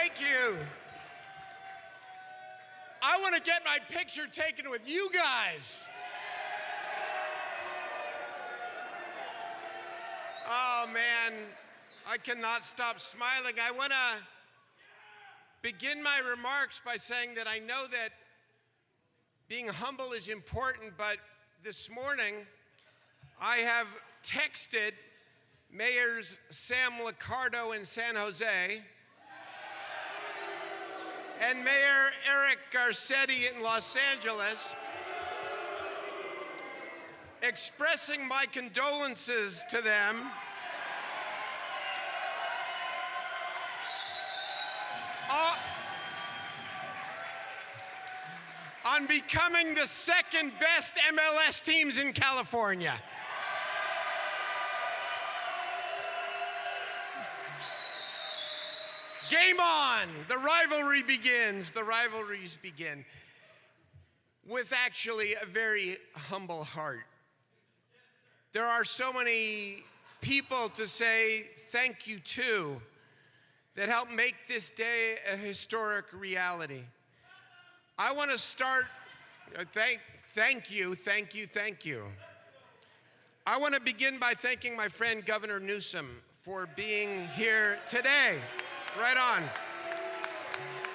Thank you. I want to get my picture taken with you guys. Oh, man, I cannot stop smiling. I want to begin my remarks by saying that I know that being humble is important, but this morning I have texted Mayors Sam Liccardo in San Jose and Mayor Eric Garcetti in Los Angeles, expressing my condolences to them on becoming the second best MLS teams in California. Game on, the rivalry begins, the rivalries begin, with actually a very humble heart. There are so many people to say thank you to that help make this day a historic reality. I want to start, thank you. I want to begin by thanking my friend Governor Newsom for being here today. Right on.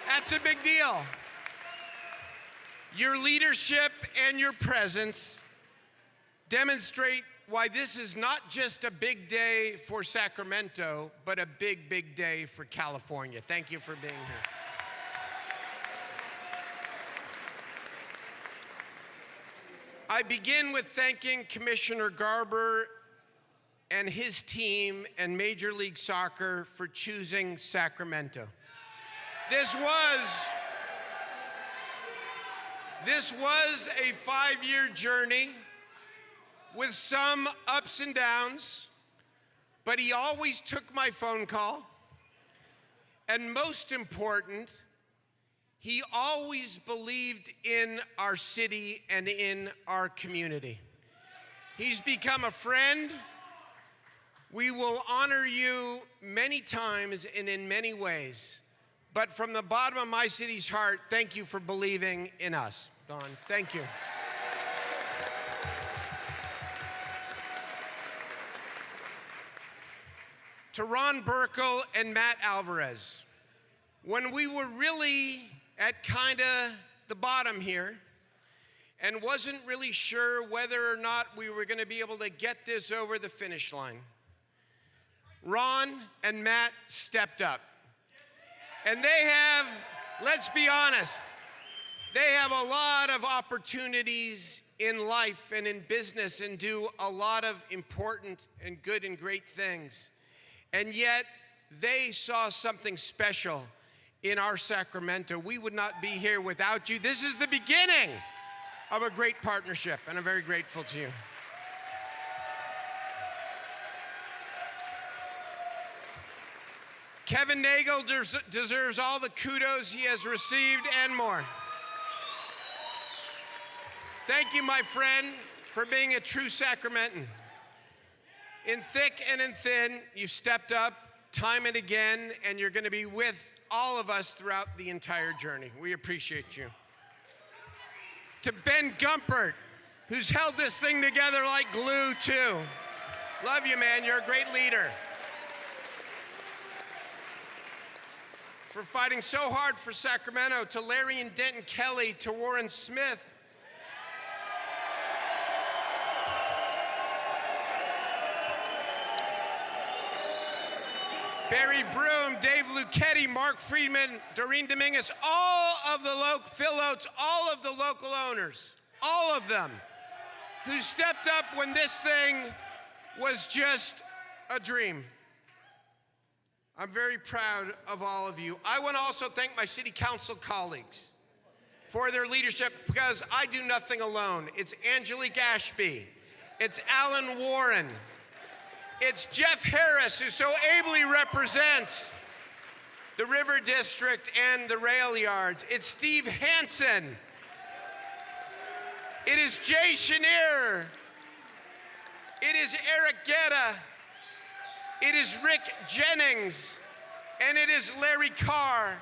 That's a big deal. Your leadership and your presence demonstrate why this is not just a big day for Sacramento, but a big, big day for California. Thank you for being here. I begin with thanking Commissioner Garber and his team and Major League Soccer for choosing Sacramento. This was a 5-year journey with some ups and downs, but he always took my phone call, and most important, he always believed in our city and in our community. He's become a friend. We will honor you many times and in many ways, but from the bottom of my city's heart, thank you for believing in us. Don, thank you. To Ron Burkle and Matt Alvarez, when we were really at kind of the bottom here and wasn't really sure whether or not we were going to be able to get this over the finish line, Ron and Matt stepped up. And they have, let's be honest, they have a lot of opportunities in life and in business and do a lot of important and good and great things. And yet, they saw something special in our Sacramento. We would not be here without you. This is the beginning of a great partnership, and I'm very grateful to you. Kevin Nagel deserves all the kudos he has received and more. Thank you, my friend, for being a true Sacramentan. In thick and in thin, you stepped up time and again, and you're going to be with all of us throughout the entire journey. We appreciate you. To Ben Gumpert, who's held this thing together like glue, too. Love you, man. You're a great leader. For fighting so hard for Sacramento. To Larry and Denton Kelly, to Warren Smith. Barry Broom, Dave Lucchetti, Mark Friedman, Doreen Dominguez, all of the Phil Oates, all of the local owners, all of them, who stepped up when this thing was just a dream. I'm very proud of all of you. I want to also thank my city council colleagues for their leadership, because I do nothing alone. It's Angelique Ashby, it's Alan Warren, it's Jeff Harris, who so ably represents the River District and the rail yards. It's Steve Hansen. It is Jay Chenier. It is Eric Guetta. It is Rick Jennings. and it is Larry Carr,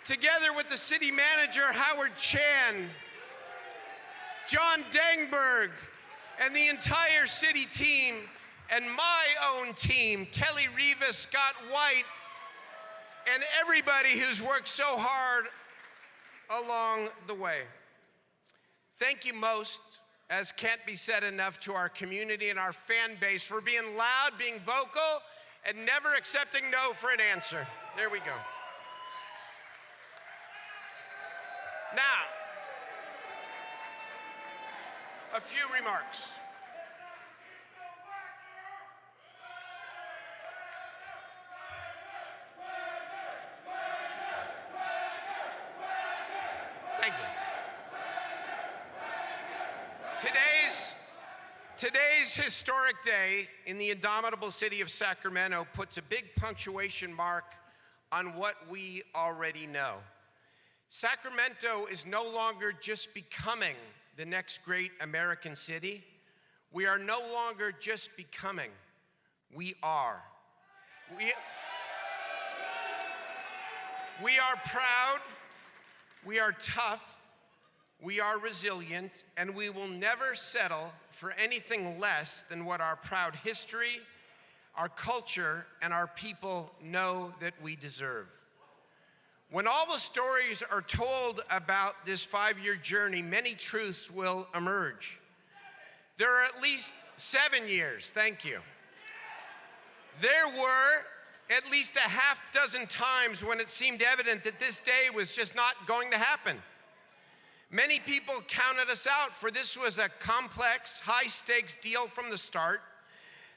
together with the city manager, Howard Chan, John Dangberg, and the entire city team, and my own team, Kelly Rivas, Scott White, and everybody who's worked so hard along the way. Thank you most, as can't be said enough, to our community and our fan base for being loud, being vocal, and never accepting no for an answer. There we go. Now, a few remarks. Thank you. Today's historic day in the indomitable city of Sacramento puts a big punctuation mark on what we already know. Sacramento is no longer just becoming the next great American city. We are no longer just becoming, we are. We are proud, we are tough, we are resilient, and we will never settle for anything less than what our proud history, our culture, and our people know that we deserve. When all the stories are told about this 5-year journey, many truths will emerge. There are at least 7 years, thank you. There were at least a half dozen times when it seemed evident that this day was just not going to happen. Many people counted us out, for this was a complex, high-stakes deal from the start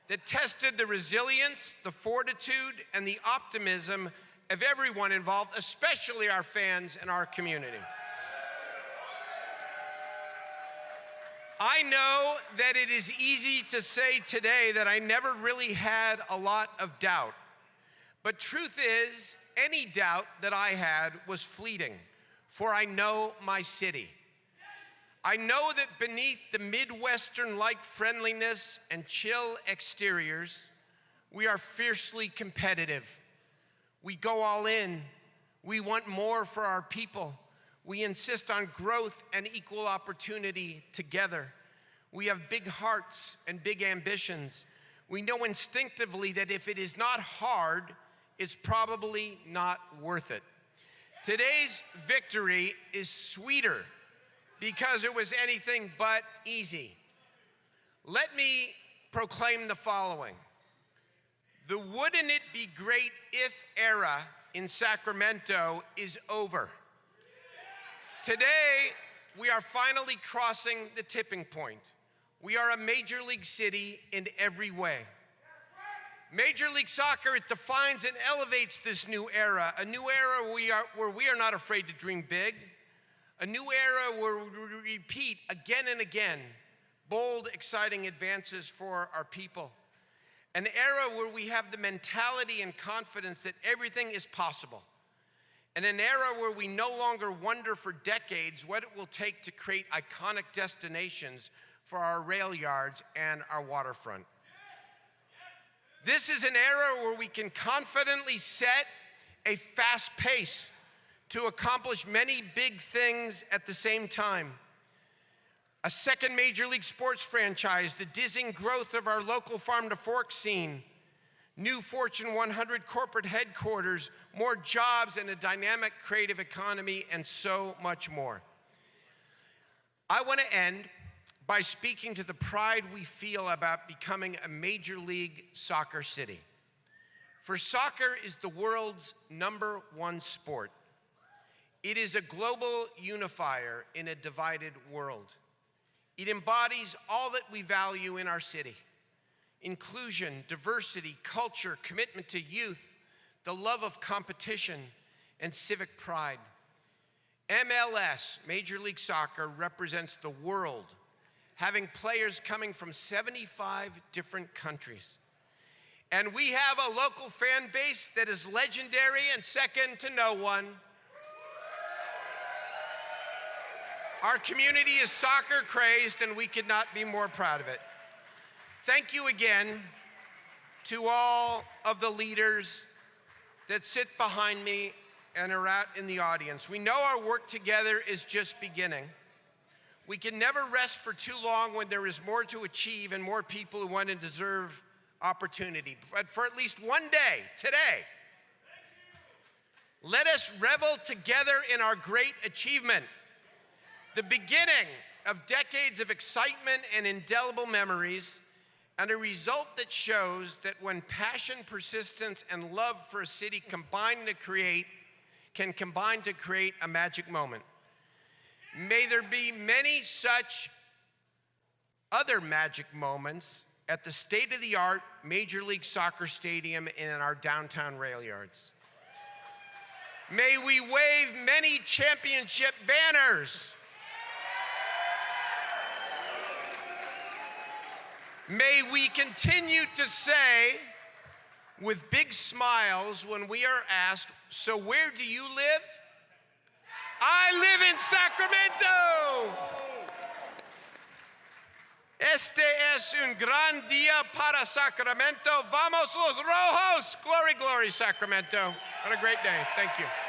that tested the resilience, the fortitude, and the optimism of everyone involved, especially our fans and our community. I know that it is easy to say today that I never really had a lot of doubt, but truth is, any doubt that I had was fleeting, for I know my city. I know that beneath the Midwestern-like friendliness and chill exteriors, we are fiercely competitive. We go all in. We want more for our people. We insist on growth and equal opportunity together. We have big hearts and big ambitions. We know instinctively that if it is not hard, it's probably not worth it. Today's victory is sweeter because it was anything but easy. Let me proclaim the following. The wouldn't it be great if era in Sacramento is over. Today, we are finally crossing the tipping point. We are a major league city in every way. Major League Soccer, it defines and elevates this new era, a new era where we are not afraid to dream big, a new era where we repeat again and again bold, exciting advances for our people, an era where we have the mentality and confidence that everything is possible, and an era where we no longer wonder for decades what it will take to create iconic destinations for our rail yards and our waterfront. This is an era where we can confidently set a fast pace to accomplish many big things at the same time. A second major league sports franchise, the dizzying growth of our local farm-to-fork scene, new Fortune 100 corporate headquarters, more jobs and a dynamic creative economy, and so much more. I want to end by speaking to the pride we feel about becoming a Major League Soccer city. For soccer is the world's #1 sport. It is a global unifier in a divided world. It embodies all that we value in our city: inclusion, diversity, culture, commitment to youth, the love of competition, and civic pride. MLS, Major League Soccer, represents the world, having players coming from 75 different countries. And we have a local fan base that is legendary and second to no one. Our community is soccer crazed, and we could not be more proud of it. Thank you again to all of the leaders that sit behind me and are out in the audience. We know our work together is just beginning. We can never rest for too long when there is more to achieve and more people who want and deserve opportunity. But for at least one day, today, let us revel together in our great achievement, the beginning of decades of excitement and indelible memories, and a result that shows that when passion, persistence, and love for a city can combine to create a magic moment. May there be many such other magic moments at the state-of-the-art Major League Soccer Stadium and in our downtown rail yards. May we wave many championship banners. May we continue to say with big smiles when we are asked, so where do you live? I live in Sacramento. Este es un gran día para Sacramento. Vamos los rojos. Glory, glory, Sacramento. What a great day. Thank you.